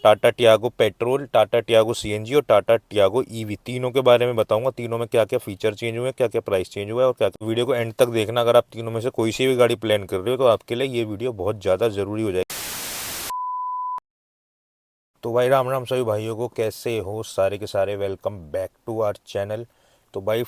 Tata Tiago petrol, Tata Tiago CNG और Tata Tiago EV, तीनों के बारे में बताऊंगा। तीनों में क्या क्या फीचर चेंज हुए हैं, क्या क्या प्राइस चेंज हुआ है और क्या। वीडियो को एंड तक देखना। अगर आप तीनों में से कोई सी भी गाड़ी प्लान कर रहे हो तो आपके लिए ये वीडियो बहुत ज़्यादा ज़रूरी हो जाएगी। तो भाई राम राम सभी भाइयों को, कैसे हो सारे के सारे। Welcome back to our channel. तो भाई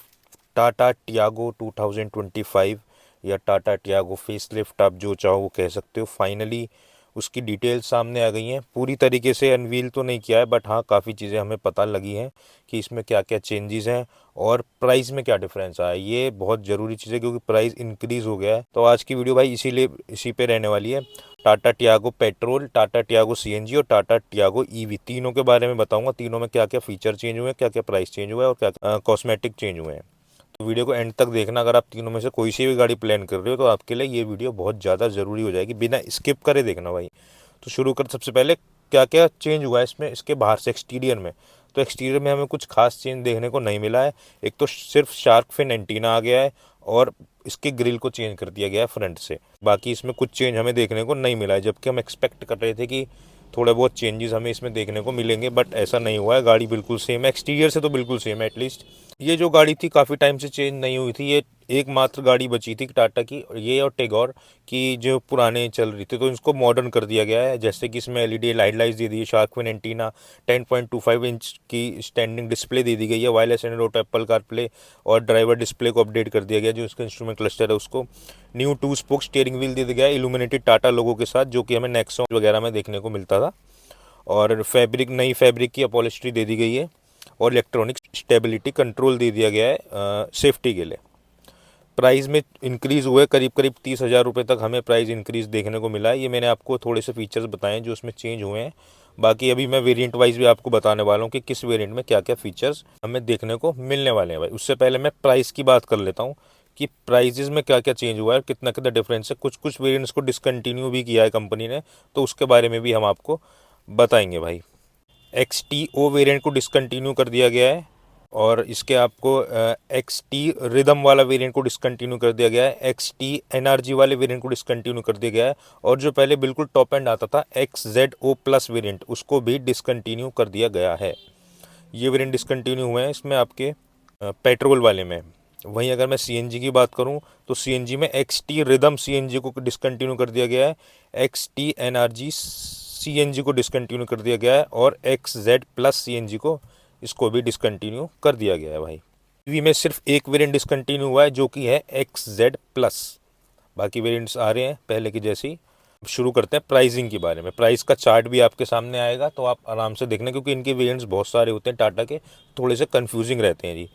टाटा टियागो 2025 या टाटा टियागो फेसलिफ्ट, आप जो चाहो वो कह सकते हो, फाइनली उसकी डिटेल्स सामने आ गई हैं। पूरी तरीके से अनवील तो नहीं किया है, बट हाँ काफ़ी चीज़ें हमें पता लगी हैं कि इसमें क्या क्या चेंजेस हैं और प्राइस में क्या डिफरेंस आया है। ये बहुत ज़रूरी चीज़ है क्योंकि प्राइस इंक्रीज़ हो गया है। तो आज की वीडियो भाई इसीलिए इसी पे रहने वाली है। Tata Tiago petrol, Tata Tiago CNG और टाटा टियागो ईवी, तीनों के बारे में बताऊंगा। तीनों में क्या क्या फीचर चेंज हुए हैं, क्या क्या प्राइस चेंज हुआ है और क्या कॉस्मेटिक चेंज हुए हैं। तो वीडियो को एंड तक देखना। अगर आप तीनों में से कोई सी भी गाड़ी प्लान कर रहे हो तो आपके लिए ये वीडियो बहुत ज़्यादा ज़रूरी हो जाएगी, बिना स्किप करे देखना भाई। तो शुरू कर सबसे पहले क्या क्या चेंज हुआ है इसमें, इसके बाहर से एक्सटीरियर में। तो एक्सटीरियर में हमें कुछ खास चेंज देखने को नहीं मिला है। एक तो सिर्फ शार्क फिन एंटीना आ गया है और इसके ग्रिल को चेंज कर दिया गया है फ्रंट से। बाकी इसमें कुछ चेंज हमें देखने को नहीं मिला है, जबकि हम एक्सपेक्ट कर रहे थे कि थोड़े बहुत चेंजेस हमें इसमें देखने को मिलेंगे, बट ऐसा नहीं हुआ है। गाड़ी बिल्कुल सेम है, एक्सटीरियर से तो बिल्कुल सेम है एटलीस्ट। ये जो गाड़ी थी काफ़ी टाइम से चेंज नहीं हुई थी। ये एकमात्र गाड़ी बची थी टाटा की, ये और टेगोर की, जो पुराने चल रही थी। तो इसको मॉडर्न कर दिया गया है, जैसे कि इसमें एलईडी लाइट लाइट्स दे दी है, शार्क फिन एंटीना, 10.25 इंच की स्टैंडिंग डिस्प्ले दे दी गई है, wireless Android auto, Apple CarPlay और ड्राइवर डिस्प्ले को अपडेट कर दिया गया। जो इसका इंस्ट्रूमेंट क्लस्टर है उसको न्यू 2 स्पोक स्टीयरिंग व्हील दे दिया गया है इल्यूमिनेटेड टाटा लोगो के साथ, जो कि हमें नेक्सॉन वगैरह में देखने को मिलता था। और फैब्रिक, नई फैब्रिक की अपॉलिस्ट्री दे दी गई है और इलेक्ट्रॉनिक स्टेबिलिटी कंट्रोल दे दिया गया है सेफ्टी के लिए। प्राइस में इंक्रीज़ हुए करीब करीब 30,000 रुपये तक हमें प्राइस इंक्रीज़ देखने को मिला है। ये मैंने आपको थोड़े से फीचर्स बताए हैं जो उसमें चेंज हुए हैं। बाकी अभी मैं वेरिएंट वाइज भी आपको बताने वाला हूँ कि किस वेरिएंट में क्या क्या फीचर्स हमें देखने को मिलने वाले हैं भाई। उससे पहले मैं प्राइस की बात कर लेता हूँ कि प्राइजेज़ में क्या क्या चेंज हुआ है, कितना कितना डिफरेंस है। कुछ कुछ वेरिएंट्स को डिसकंटिन्यू भी किया है कंपनी ने, तो उसके बारे में भी हम आपको बताएंगे भाई। एक्स टी ओ वेरिएंट को डिसकंटिन्यू कर दिया गया है और इसके आपको एक्स टी रिदम वाला वेरिएंट को डिसकंटिन्यू कर दिया गया है। एक्स टी एनआरजी वाले वेरिएंट को डिसकंटिन्यू कर दिया गया है और जो पहले बिल्कुल टॉप एंड आता था X Z O plus variant, उसको भी डिसकंटिन्यू कर दिया गया है। ये वेरिएंट डिसकंटिन्यू हुए हैं इसमें आपके पेट्रोल वाले में। वहीं अगर मैं सीएनजी की बात करूं तो सीएनजी में एक्स टी रिदम सीएनजी को डिसकंटिन्यू कर दिया गया है, एक्स टी एनआरजी सीएनजी को डिसकंटिन्यू कर दिया गया है और एक्स जेड प्लस सीएनजी को, इसको भी डिसकंटिन्यू कर दिया गया है भाई। ईवी में सिर्फ एक वेरिएंट डिसकंटिन्यू हुआ है जो कि है एक्स जेड प्लस। बाकी वेरिएंट्स आ रहे हैं पहले की जैसी। शुरू करते हैं प्राइसिंग के बारे में। प्राइस का चार्ट भी आपके सामने आएगा तो आप आराम से देखना, क्योंकि इनके वेरिएंट्स बहुत सारे होते हैं टाटा के, थोड़े से कन्फ्यूजिंग रहते हैं जी।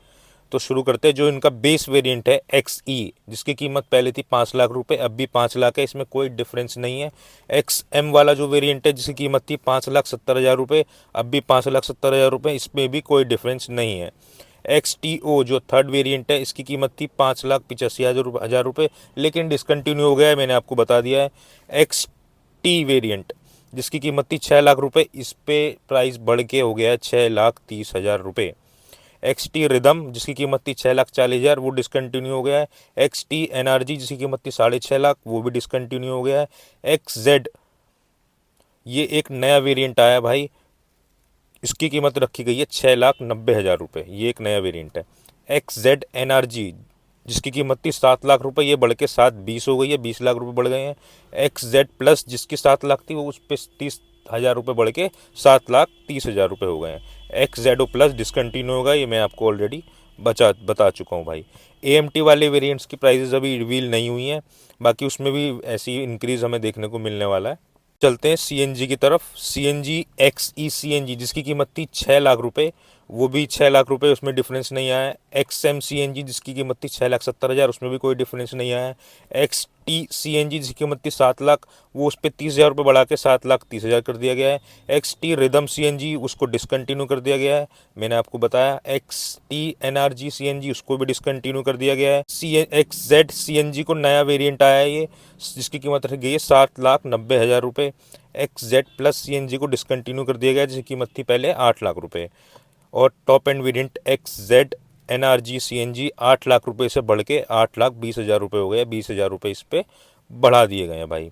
तो शुरू करते हैं। जो इनका बेस वेरिएंट है एक्स ई, जिसकी कीमत पहले थी 5 लाख रुपए, अब भी 5 लाख है, इसमें कोई डिफरेंस नहीं है। एक्स एम वाला जो वेरिएंट है जिसकी कीमत थी 5,70,000 रुपये, अब भी 5,70,000 रुपये, इसमें भी कोई डिफरेंस नहीं है। एक्स टी ओ जो थर्ड वेरिएंट है, इसकी कीमत थी 5,85,000 रुपये, लेकिन डिसकंटिन्यू हो गया है, मैंने आपको बता दिया है। एक्स टी वेरिएंट जिसकी कीमत थी 6 लाख रुपये, इस पे प्राइस बढ़ के हो गया है 6,30,000 रुपये। एक्स टी रिदम जिसकी कीमत थी 6,40,000, वो डिसकंटिन्यू हो गया है। एक्स टी एनआरजी जिसकी कीमत थी 6.5 लाख, वो भी डिसकंटिन्यू हो गया है। एक्स जेड, ये एक नया वेरिएंट आया भाई, इसकी कीमत रखी गई है 6,90,000 रुपये, ये एक नया वेरिएंट है। एक्स जेड एनआरजी जिसकी कीमत थी 7 लाख रुपये, ये बढ़ के 7,20 हो गई है, 20 लाख रुपये बढ़ गए हैं। एक्स जेड प्लस जिसकी 7 लाख थी, वो उस पर 30,000 रुपये बढ़ के 7,30,000 रुपये हो गए हैं। X Z O plus discontinue होगा, ये मैं आपको ऑलरेडी बता चुका हूँ भाई। AMT वाले वेरिएंट्स की प्राइजेस अभी रिवील नहीं हुई हैं, बाकी उसमें भी ऐसी इंक्रीज़ हमें देखने को मिलने वाला है। चलते हैं सीएनजी की तरफ। सीएनजी एक्स ई सीएनजी जिसकी कीमत थी 6 लाख रुपये, वो भी 6 लाख रुपये, उसमें डिफरेंस नहीं आया है। एक्स एम सीएनजी जिसकी कीमत थी 6,70,000, उसमें भी कोई डिफरेंस नहीं आया है। एक्स टी सीएनजी जिसकी कीमत थी 7 लाख, वो उस पर 30,000 रुपये बढ़ा के 7,30,000 कर दिया गया है। एक्स टी रिदम सीएनजी उसको डिसकंटिन्यू कर दिया गया है, मैंने आपको बताया। एक्स टी एनआरजी सीएनजी उसको भी डिसकंटिन्यू कर दिया गया है। एक्स जेड सीएनजी को नया वेरिएंट आया है ये, जिसकी कीमत रखी गई है 7,90,000 रुपये। एक्स जेड प्लस सीएनजी को डिसकंटिन्यू कर दिया गया, जिसकी कीमत थी पहले 8 लाख रुपये। और top end variant x Z NRG CNG 8 lakh रुपये से बढ़ के 8,20,000 रुपये हो गए। 20,000 रुपये इस पर बढ़ा दिए गए हैं भाई।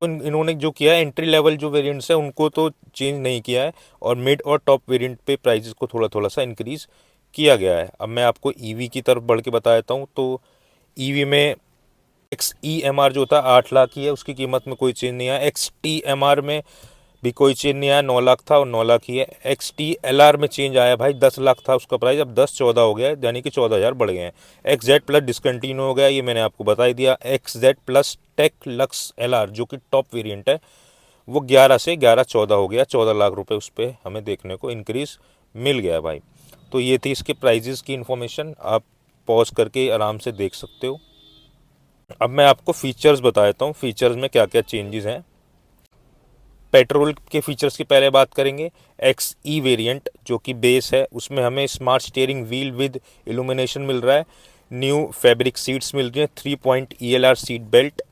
इन्होंने जो किया है एंट्री लेवल जो वेरिएंट्स है उनको तो चेंज नहीं किया है, और मिड और टॉप वेरिएंट पे प्राइसेस को थोड़ा थोड़ा सा इंक्रीज किया गया है। अब मैं आपको ईवी की तरफ बढ़ के बता देता हूँ। तो ईवी में एक्स ई एम आर जो था 8 लाख की है, उसकी कीमत में कोई चेंज नहीं आया। एक्स टी एम आर में भी कोई चेंज नहीं आया, 9 लाख था और 9 लाख ही है। एक्स टी एल आर में चेंज आया भाई, 10 लाख था उसका प्राइस, अब 10-14 हो गया है, यानी कि 14,000 बढ़ गए हैं। एक्स जेड प्लस डिसकंटिन्यू हो गया, ये मैंने आपको बता ही दिया। X Z plus tech lux L R जो कि टॉप वेरिएंट है, वो 11 से 11-14 हो गया, 14 लाख रुपए उस पर हमें देखने को इंक्रीज मिल गया भाई। तो ये थी इसके प्राइजेस की इन्फॉर्मेशन, आप पॉज करके आराम से देख सकते हो। अब मैं आपको फीचर्स बता देता हूँ, फीचर्स में क्या क्या चेंजेस हैं। पेट्रोल के फीचर्स की पहले बात करेंगे। एक्स ई वेरिएंट जो कि बेस है, उसमें हमें smart steering wheel with illumination मिल रहा है। न्यू फैब्रिक सीट्स मिल रही हैं, 3 point ELR seat belt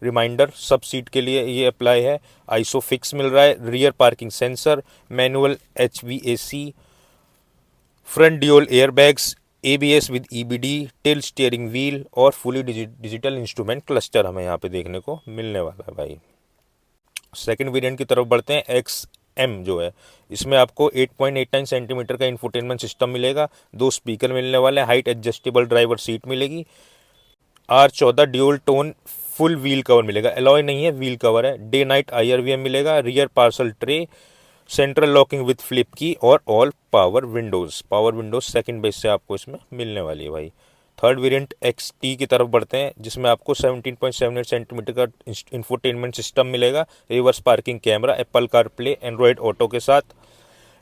reminder सब सीट के लिए ये अप्लाई है। आइसोफिक्स मिल रहा है, rear parking sensor, manual HVAC, front dual airbags, ABS with EBD, tilt steering wheel और फुली डिजिटल इंस्ट्रूमेंट क्लस्टर हमें यहाँ पे देखने को मिलने वाला है भाई। सेकंड वेरिएंट की तरफ बढ़ते हैं। एक्स एम जो है, इसमें आपको 8.89 सेंटीमीटर का इंफोटेनमेंट सिस्टम मिलेगा, 2 स्पीकर मिलने वाले हैं, हाइट एडजस्टेबल ड्राइवर सीट मिलेगी, R14 dual tone full wheel cover मिलेगा, एलॉय नहीं है व्हील कवर है, डे नाइट IRVM मिलेगा, rear parcel tray, central locking with flip की और all power Windows second base से आपको इसमें मिलने वाली है भाई। थर्ड वेरिएंट एक्स टी की तरफ बढ़ते हैं, जिसमें आपको 17.78 सेंटीमीटर का इंफोटेनमेंट सिस्टम मिलेगा, reverse parking camera, Apple car play Android auto के साथ,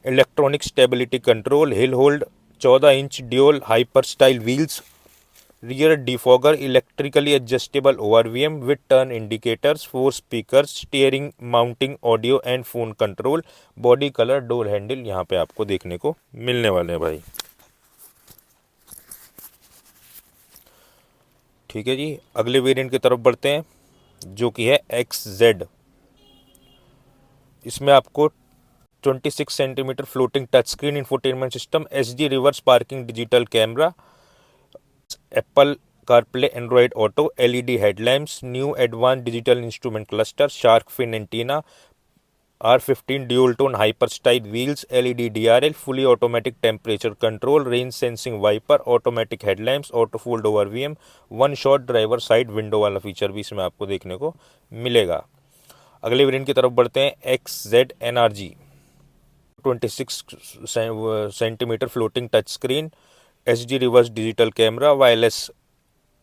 electronic stability control, hill hold, 14 inch dual hyper style wheels, rear defogger, electrically adjustable ORVM with turn indicators, 4 speakers, steering mounting audio and phone control, body colour door handle यहाँ पे आपको देखने को मिलने वाले हैं भाई। ठीक है जी, अगले वेरिएंट की तरफ बढ़ते हैं जो कि है XZ। इसमें आपको 26 centimetre floating touch screen infotainment system, HD reverse parking digital camera, Apple CarPlay Android auto, LED headlamps, new advance digital instrument cluster, shark fin antenna, R15 dual tone hyper style wheels, LED DRL, fully automatic temperature control, range sensing wiper, automatic headlamps, auto fold ORVM, one shot driver side window वाला feature भी इसमें आपको देखने को मिलेगा। अगले variant की तरफ बढ़ते हैं। XZ NRG 26 centimetre floating touch screen, HD reverse digital camera, wireless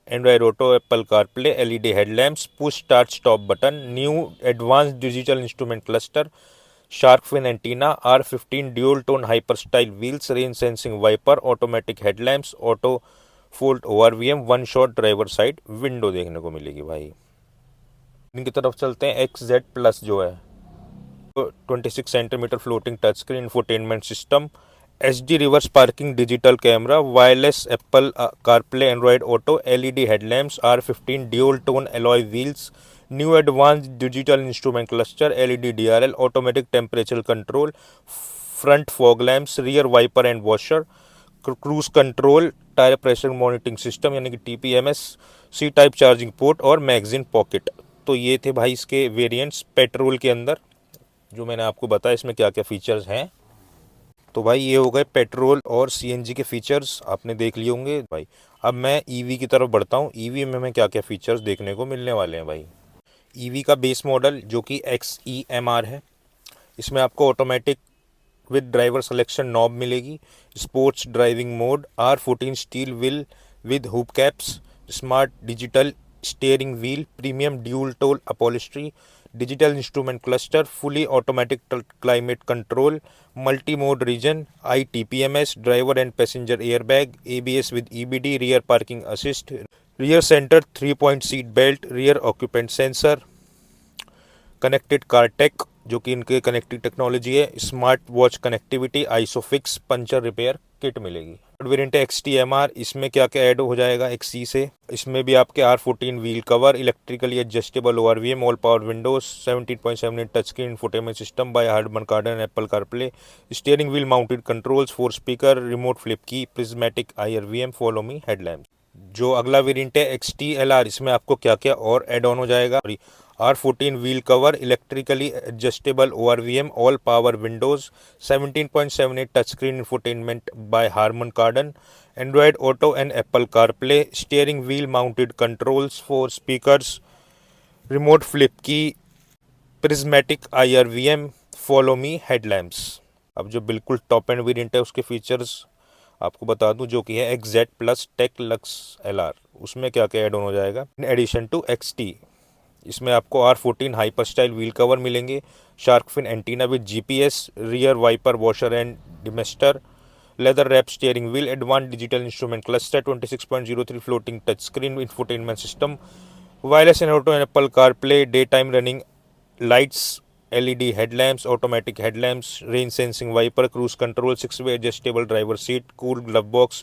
Android auto, Apple CarPlay, LED headlamps, push start stop button, new advance digital instrument cluster, shark fin antenna, R15 dual tone hyper style wheels, rain sensing wiper, automatic headlamps, auto fold ORVM, one shot driver side window देखने को मिलेगी भाई। इनकी तरफ चलते हैं। XZ plus जो है, 26 centimetre floating touch screen infotainment system, HD reverse parking digital camera, wireless Apple CarPlay Android auto, LED headlamps, R15 dual tone alloy wheels, new advance digital instrument cluster, LED DRL, automatic temperature control, front fog lamps, rear wiper and washer, cruise control, tyre pressure monitoring system यानी कि TPMS, C type charging port और magazine pocket. तो ये थे भाई इसके variants petrol के अंदर, जो मैंने आपको बताया इसमें क्या क्या फीचर्स हैं। तो भाई ये हो गए पेट्रोल और CNG के फीचर्स, आपने देख लिए होंगे भाई। अब मैं EV की तरफ बढ़ता हूँ। EV में हमें क्या क्या फीचर्स देखने को मिलने वाले हैं भाई। EV का बेस मॉडल जो कि XEMR है, इसमें आपको automatic with driver selection knob मिलेगी, sports driving mode, R14 steel wheel with hub caps, smart digital steering wheel, premium dual tone upholstery, digital instrument cluster, fully automatic climate control, multi mode regen, ITPMS, driver and passenger airbag, ABS with EBD, rear parking assist, rear centre 3 point seat belt, rear occupant sensor, connected car tech जो कि इनके connective technology है, smart watch connectivity, isofix, puncture repair kit मिलेगी। Variant है XTMR, इसमें क्या क्या add हो जाएगा XC से, इसमें भी आपके R14 wheel cover, electrically adjustable ORVM, all power windows, 17.7 touch screen infotainment system by Harman Kardon, Apple CarPlay, steering wheel mounted controls, 4 speaker, remote flip key, prismatic IRVM, follow me headlamp. जो अगला variant है XT-LR, इसमें आपको क्या क्या और add on हो जाएगा। R14 wheel cover, electrically adjustable ORVM, all power windows, 17.78 touch screen infotainment by Harman Kardon, Android Auto and Apple CarPlay, steering wheel mounted controls four speakers, remote flip key, prismatic IRVM, follow me headlamps. अब जो बिल्कुल top end variant है उसके features आपको बता दूं, जो कि है XZ plus tech lux LR, उसमें क्या क्या ऐड ऑन हो जाएगा इन एडिशन टू XT। इसमें आपको R14 hyper style wheel cover मिलेंगे, shark fin antenna with GPS, rear wiper washer and demister, leather wrap steering wheel, advance digital instrument cluster, 26.03 floating touch screen infotainment system, wireless and auto and Apple CarPlay, day time running lights, LED headlamps, automatic headlamps, rain sensing wiper, cruise control, 6-way adjustable driver seat, cool glove box,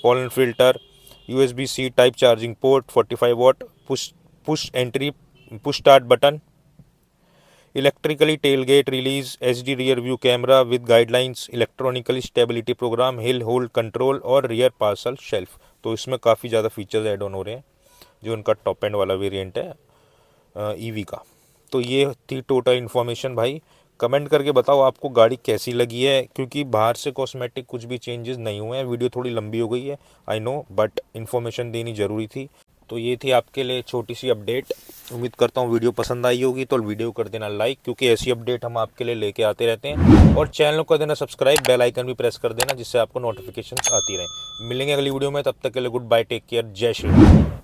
pollen filter, USB-C type charging port, 45 watt, push entry, push start button, electrically tailgate release, HD rear view camera with guidelines, electronically stability program, hill hold control और rear parcel shelf। तो इसमें काफ़ी ज़्यादा features add on हो रहे हैं, जो उनका टॉप एंड वाला वेरिएंट है EV का। तो ये थी टोटल इन्फॉर्मेशन भाई। कमेंट करके बताओ आपको गाड़ी कैसी लगी है, क्योंकि बाहर से कॉस्मेटिक कुछ भी चेंजेस नहीं हुए हैं। वीडियो थोड़ी लंबी हो गई है आई नो, बट इन्फॉर्मेशन देनी ज़रूरी थी। तो ये थी आपके लिए छोटी सी अपडेट। उम्मीद करता हूँ वीडियो पसंद आई होगी, तो वीडियो कर देना लाइक, क्योंकि ऐसी अपडेट हम आपके लिए लेके आते रहते हैं। और चैनल को कर देना सब्सक्राइब, बेल आइकन भी प्रेस कर देना, जिससे आपको नोटिफिकेशन आती रहे। मिलेंगे अगली वीडियो में, तब तक के लिए गुड बाय, टेक केयर, जय श्री राम।